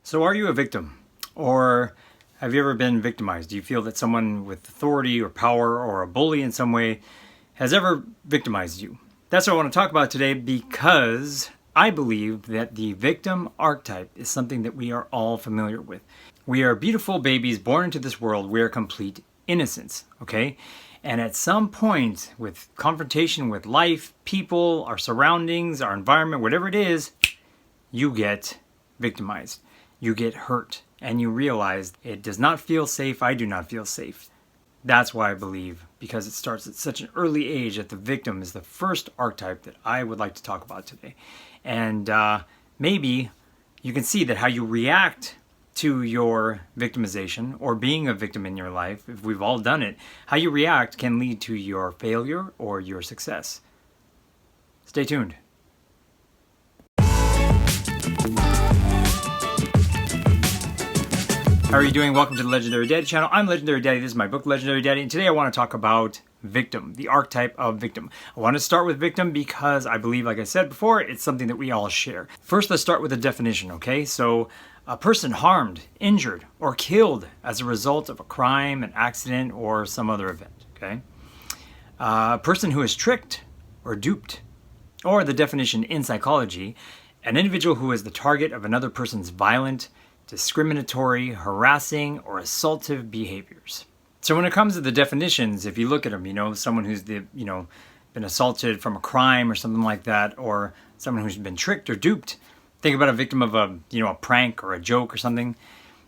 So are you a victim? Or have you ever been victimized? Do you feel that someone with authority or power or a bully in some way has ever victimized you? That's what I want to talk about today, because I believe that the victim archetype is something that we are all familiar with. We are beautiful babies born into this world. We are complete innocence, okay? And at some point, with confrontation with life, people, our surroundings, our environment, whatever it is, you get victimized. You get hurt, and you realize it does not feel safe. I do not feel safe. That's why I believe, because it starts at such an early age, that the victim is the first archetype that I would like to talk about today. And maybe you can see that how you react to your victimization or being a victim in your life, if we've all done it, how you react can lead to your failure or your success. Stay tuned. How are you doing? Welcome to the Legendary Daddy channel. I'm Legendary Daddy. This is my book, Legendary Daddy, and today I want to talk about victim, the archetype of victim. I want to start with victim because I believe, like I said before, it's something that we all share. First, let's start with a definition, okay? So, a person harmed, injured, or killed as a result of a crime, an accident, or some other event, okay? A person who is tricked or duped, or the definition in psychology, an individual who is the target of another person's violent, discriminatory, harassing, or assaultive behaviors. So when it comes to the definitions, if you look at them, someone who's been assaulted from a crime or something like that, or someone who's been tricked or duped, think about a victim of a prank or a joke or something.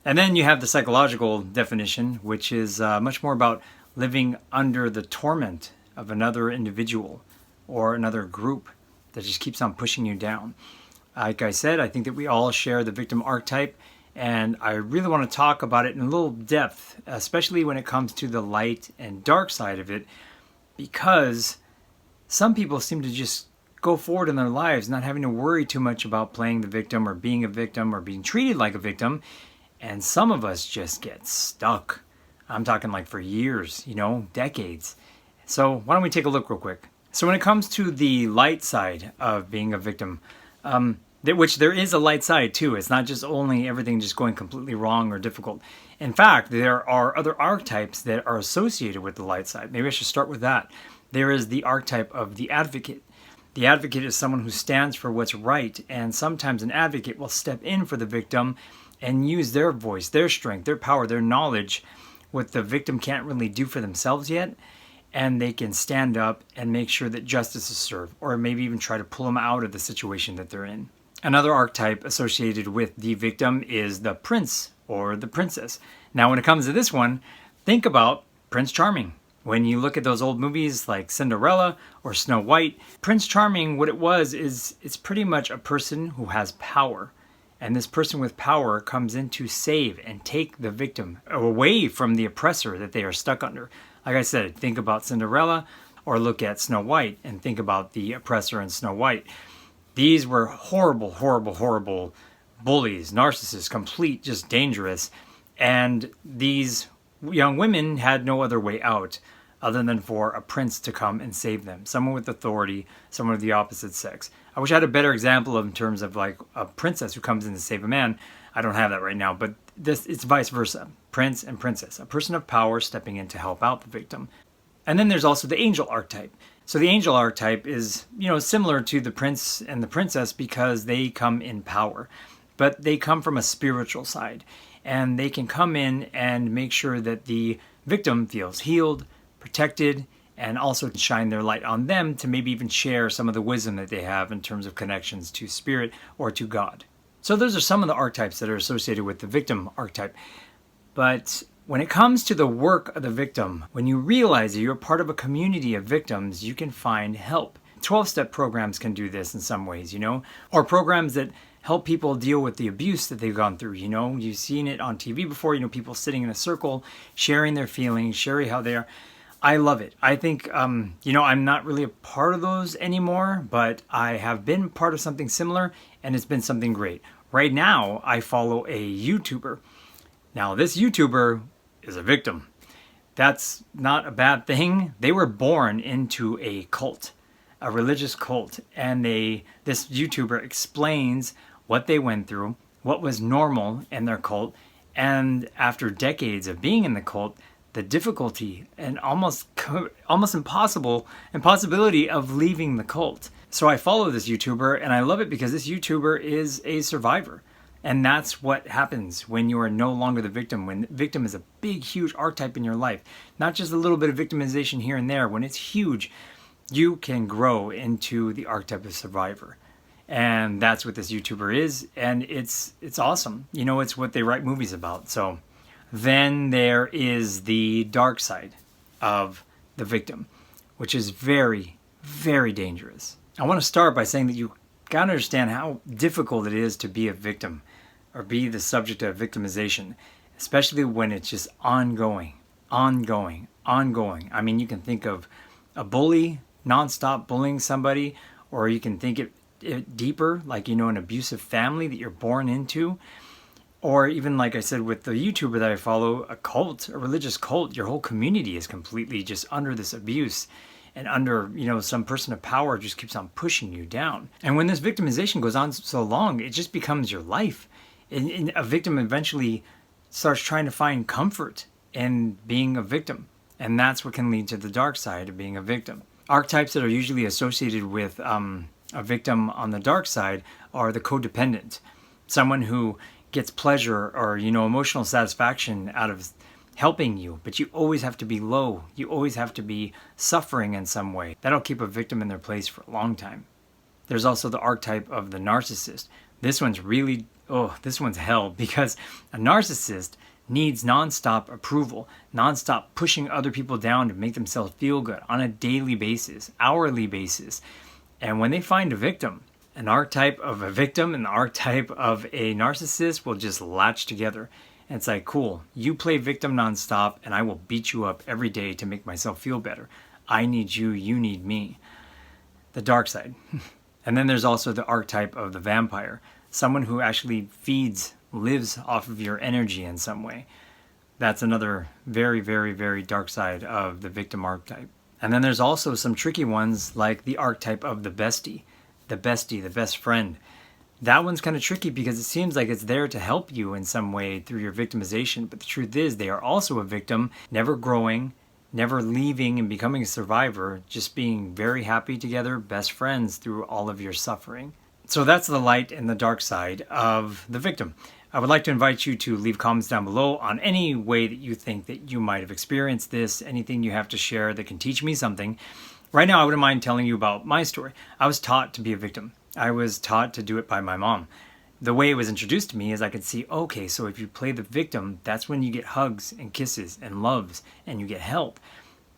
And then you have the psychological definition, which is much more about living under the torment of another individual or another group that just keeps on pushing you down. Like I said, I think that we all share the victim archetype. And I really want to talk about it in a little depth, especially when it comes to the light and dark side of it, because some people seem to just go forward in their lives not having to worry too much about playing the victim or being a victim or being treated like a victim. And some of us just get stuck. I'm talking like for years, decades. So why don't we take a look real quick? So when it comes to the light side of being a victim, which there is a light side too. It's not just only everything just going completely wrong or difficult. In fact, there are other archetypes that are associated with the light side. Maybe I should start with that. There is the archetype of the advocate. The advocate is someone who stands for what's right, and sometimes an advocate will step in for the victim and use their voice, their strength, their power, their knowledge, what the victim can't really do for themselves yet, and they can stand up and make sure that justice is served, or maybe even try to pull them out of the situation that they're in. Another archetype associated with the victim is the prince or the princess. Now, when it comes to this one, think about Prince Charming. When you look at those old movies like Cinderella or Snow White, Prince Charming, what it was is it's pretty much a person who has power. And this person with power comes in to save and take the victim away from the oppressor that they are stuck under. Like I said, think about Cinderella, or look at Snow White and think about the oppressor in Snow White. These were horrible, horrible, horrible bullies, narcissists, complete, just dangerous. And these young women had no other way out other than for a prince to come and save them. Someone with authority, someone of the opposite sex. I wish I had a better example of in terms of like a princess who comes in to save a man. I don't have that right now, but it's vice versa. Prince and princess, a person of power stepping in to help out the victim. And then there's also the angel archetype. So the angel archetype is, similar to the prince and the princess because they come in power, but they come from a spiritual side, and they can come in and make sure that the victim feels healed, protected, and also shine their light on them to maybe even share some of the wisdom that they have in terms of connections to spirit or to God. So those are some of the archetypes that are associated with the victim archetype. But when it comes to the work of the victim, when you realize that you're part of a community of victims, you can find help. 12-step programs can do this in some ways, or programs that help people deal with the abuse that they've gone through. You've seen it on TV before, people sitting in a circle, sharing their feelings, sharing how they are. I love it. I think, I'm not really a part of those anymore, but I have been part of something similar, and it's been something great. Right now, I follow a YouTuber. Now, this YouTuber is a victim. That's not a bad thing. They were born into a cult, a religious cult, and this YouTuber explains what they went through, what was normal in their cult, and after decades of being in the cult, the difficulty and almost impossibility of leaving the cult. So I follow this YouTuber, and I love it because this YouTuber is a survivor. And that's what happens when you are no longer the victim, when victim is a big, huge archetype in your life. Not just a little bit of victimization here and there. When it's huge, you can grow into the archetype of survivor. And that's what this YouTuber is, and it's awesome. You know, it's what they write movies about. So then there is the dark side of the victim, which is very, very dangerous. I want to start by saying that you got to understand how difficult it is to be a victim or be the subject of victimization, especially when it's just ongoing. I mean, you can think of a bully nonstop bullying somebody, or you can think it deeper, like, you know, an abusive family that you're born into. Or even, like I said, with the YouTuber that I follow, a cult, a religious cult, your whole community is completely just under this abuse and under, you know, some person of power just keeps on pushing you down. And when this victimization goes on so long, it just becomes your life. And a victim eventually starts trying to find comfort in being a victim. And that's what can lead to the dark side of being a victim. Archetypes that are usually associated with a victim on the dark side are the codependent. Someone who gets pleasure or, you know, emotional satisfaction out of helping you, but you always have to be low. You always have to be suffering in some way. That'll keep a victim in their place for a long time. There's also the archetype of the narcissist. This one's really, this one's hell, because a narcissist needs nonstop approval, nonstop pushing other people down to make themselves feel good on a daily basis, hourly basis. And when they find a victim, an archetype of a victim and the archetype of a narcissist will just latch together. And it's like, cool, you play victim nonstop and I will beat you up every day to make myself feel better. I need you, you need me. The dark side. And then there's also the archetype of the vampire. Someone who actually lives off of your energy in some way. That's another very, very, very dark side of the victim archetype. And then there's also some tricky ones like the archetype of the bestie, the best friend. That one's kind of tricky because it seems like it's there to help you in some way through your victimization. But the truth is they are also a victim, never growing, never leaving and becoming a survivor, just being very happy together, best friends through all of your suffering. So that's the light and the dark side of the victim. I would like to invite you to leave comments down below on any way that you think that you might have experienced this, anything you have to share that can teach me something. Right now, I wouldn't mind telling you about my story. I was taught to be a victim. I was taught to do it by my mom. The way it was introduced to me is I could see, okay, so if you play the victim, that's when you get hugs and kisses and loves and you get help.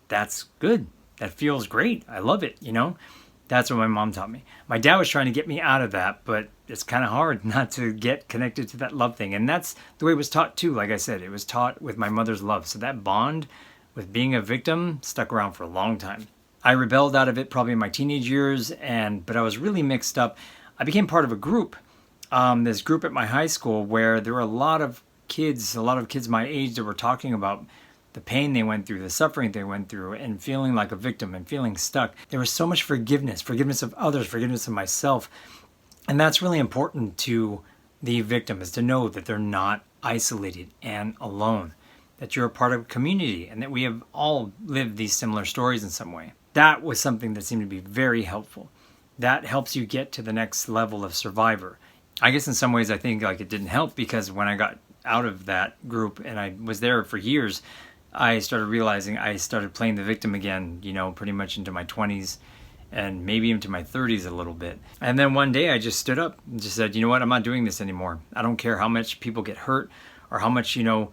That's good. That feels great. I love it, you know? That's what my mom taught me. My dad was trying to get me out of that, but it's kind of hard not to get connected to that love thing. And that's the way it was taught too. Like I said, it was taught with my mother's love. So that bond with being a victim stuck around for a long time. I rebelled out of it probably in my teenage years, but I was really mixed up. I became part of a group, this group at my high school where there were a lot of kids my age that were talking about the pain they went through, the suffering they went through, and feeling like a victim and feeling stuck. There was so much forgiveness of others, forgiveness of myself. And that's really important to the victim, is to know that they're not isolated and alone, that you're a part of a community and that we have all lived these similar stories in some way. That was something that seemed to be very helpful. That helps you get to the next level of survivor. I guess in some ways I think like it didn't help, because when I got out of that group and I was there for years, I started realizing I started playing the victim again, you know, pretty much into my 20s and maybe into my 30s a little bit. And then one day I just stood up and just said, you know what, I'm not doing this anymore. I don't care how much people get hurt or how much, you know,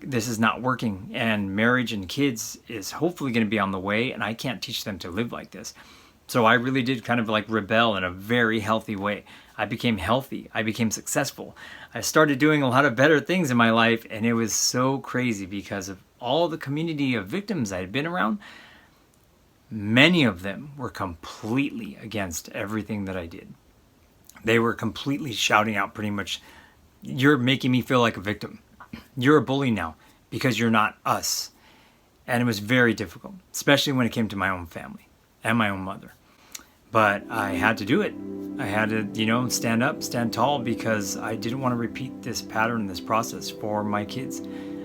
this is not working, and marriage and kids is hopefully going to be on the way, and I can't teach them to live like this. So I really did kind of like rebel in a very healthy way. I became healthy. I became successful. I started doing a lot of better things in my life, and it was so crazy because of all the community of victims I had been around. Many of them were completely against everything that I did. They were completely shouting out pretty much, "You're making me feel like a victim. You're a bully now because you're not us." And it was very difficult, especially when it came to my own family and my own mother. But I had to do it. I had to, you know, stand up, stand tall, because I didn't want to repeat this pattern, this process for my kids.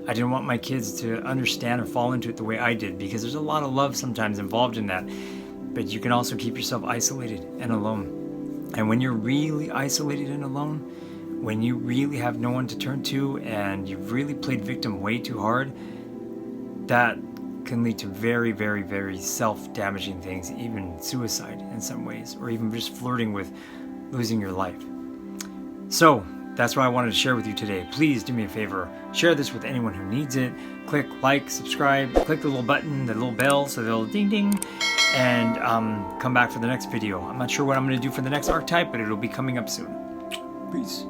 I didn't want my kids to understand or fall into it the way I did, because there's a lot of love sometimes involved in that. But you can also keep yourself isolated and alone. And when you're really isolated and alone, when you really have no one to turn to and you've really played victim way too hard, that can lead to very, very, very self-damaging things, even suicide in some ways, or even just flirting with losing your life. So that's what I wanted to share with you today. Please do me a favor, share this with anyone who needs it. Click like, subscribe, click the little button, the little bell, so they'll ding ding, and come back for the next video. I'm not sure what I'm going to do for the next archetype, but it'll be coming up soon. Peace.